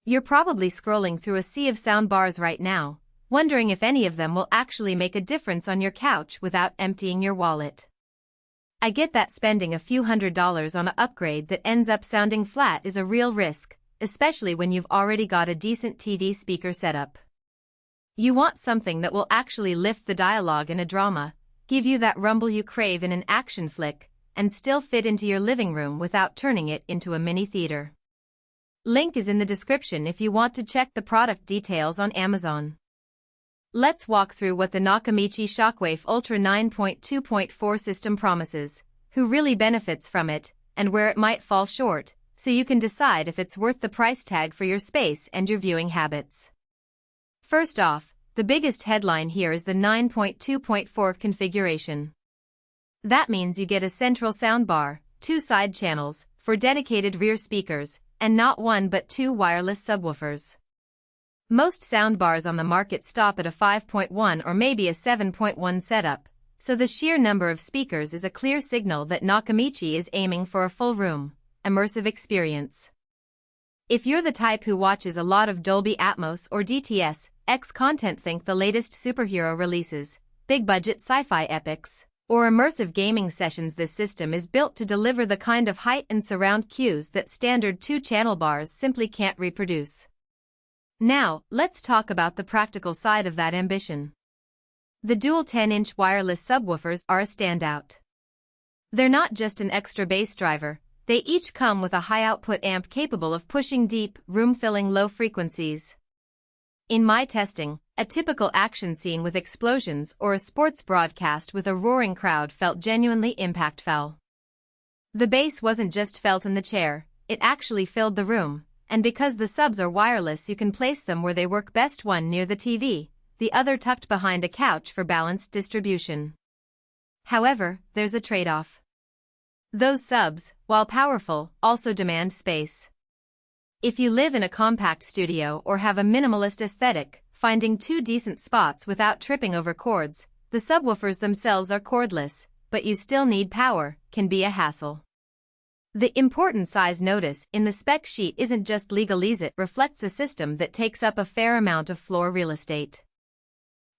You're probably scrolling through a sea of soundbars right now, wondering if any of them will actually make a difference on your couch without emptying your wallet. I get that spending a few $100s on an upgrade that ends up sounding flat is a real risk, especially when you've already got a decent TV speaker setup. You want something that will actually lift the dialogue in a drama, give you that rumble you crave in an action flick, and still fit into your living room without turning it into a mini theater. Link is in the description if you want to check the product details on Amazon. Let's walk through what the Nakamichi Shockwafe Ultra 9.2.4 system promises, who really benefits from it, and where it might fall short, so you can decide if it's worth the price tag for your space and your viewing habits. First off, the biggest headline here is the 9.2.4 configuration. That means you get a central soundbar, 2 side channels, 4 dedicated rear speakers, and not 1 but 2 wireless subwoofers. Most soundbars on the market stop at a 5.1 or maybe a 7.1 setup, so the sheer number of speakers is a clear signal that Nakamichi is aiming for a full room, immersive experience. If you're the type who watches a lot of Dolby Atmos or DTS:X content, think the latest superhero releases, big-budget sci-fi epics, or immersive gaming sessions, this system is built to deliver the kind of height and surround cues that standard 2-channel bars simply can't reproduce. Now, let's talk about the practical side of that ambition. The dual 10-inch wireless subwoofers are a standout. They're not just an extra bass driver, they each come with a high-output amp capable of pushing deep, room-filling low frequencies. In my testing, a typical action scene with explosions or a sports broadcast with a roaring crowd felt genuinely impactful. The bass wasn't just felt in the chair, it actually filled the room, and because the subs are wireless you can place them where they work best, one near the TV, the other tucked behind a couch for balanced distribution. However, there's a trade-off. Those subs, while powerful, also demand space. If you live in a compact studio or have a minimalist aesthetic, finding 2 decent spots without tripping over cords, the subwoofers themselves are cordless, but you still need power, can be a hassle. The important size notice in the spec sheet isn't just legalese, it reflects a system that takes up a fair amount of floor real estate.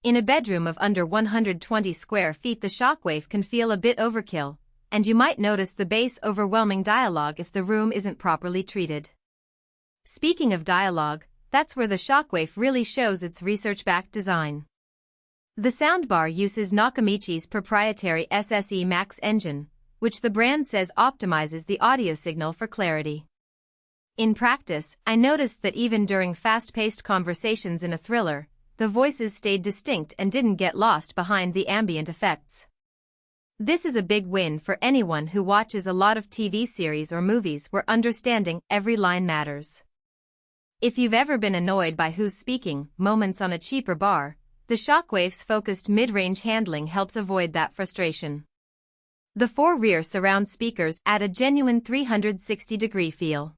In a bedroom of under 120 square feet, the Shockwave can feel a bit overkill, and you might notice the bass overwhelming dialogue if the room isn't properly treated. Speaking of dialogue, that's where the Shockwave really shows its research-backed design. The soundbar uses Nakamichi's proprietary SSE Max engine, which the brand says optimizes the audio signal for clarity. In practice, I noticed that even during fast-paced conversations in a thriller, the voices stayed distinct and didn't get lost behind the ambient effects. This is a big win for anyone who watches a lot of TV series or movies where understanding every line matters. If you've ever been annoyed by who's speaking moments on a cheaper bar, the Shockwave's focused mid-range handling helps avoid that frustration. The 4 rear surround speakers add a genuine 360-degree feel.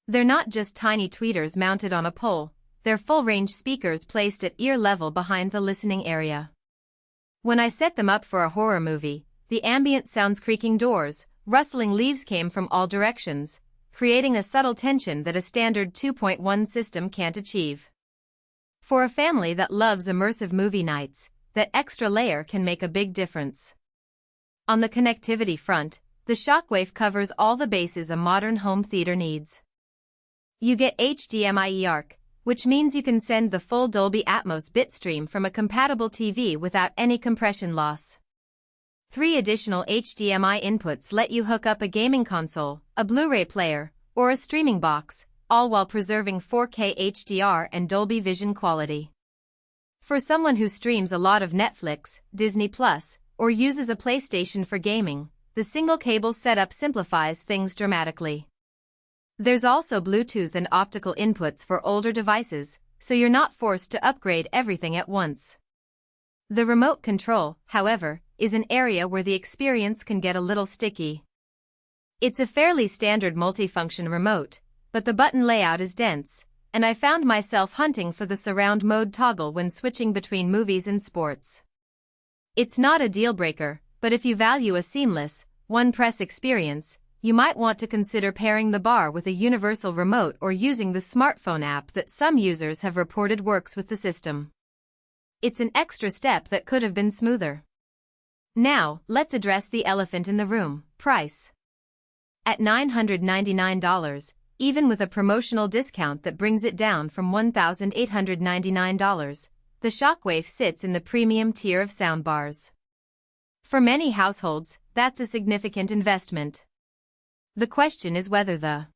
They're not just tiny tweeters mounted on a pole, they're full-range speakers placed at ear level behind the listening area. When I set them up for a horror movie, the ambient sounds, creaking doors, rustling leaves came from all directions, creating a subtle tension that a standard 2.1 system can't achieve. For a family that loves immersive movie nights, that extra layer can make a big difference. On the connectivity front, the Shockwave covers all the bases a modern home theater needs. You get HDMI eARC, which means you can send the full Dolby Atmos bitstream from a compatible TV without any compression loss. 3 additional HDMI inputs let you hook up a gaming console, a Blu-ray player, or a streaming box, all while preserving 4K HDR and Dolby Vision quality. For someone who streams a lot of Netflix, Disney+, or uses a PlayStation for gaming, the single cable setup simplifies things dramatically. There's also Bluetooth and optical inputs for older devices, so you're not forced to upgrade everything at once. The remote control, however, is an area where the experience can get a little sticky. It's a fairly standard multifunction remote, but the button layout is dense, and I found myself hunting for the surround mode toggle when switching between movies and sports. It's not a deal breaker, but if you value a seamless, one-press experience, you might want to consider pairing the bar with a universal remote or using the smartphone app that some users have reported works with the system. It's an extra step that could have been smoother. Now, let's address the elephant in the room: price. At $999, even with a promotional discount that brings it down from $1,899, the Shockwave sits in the premium tier of soundbars. For many households, that's a significant investment. The question is whether the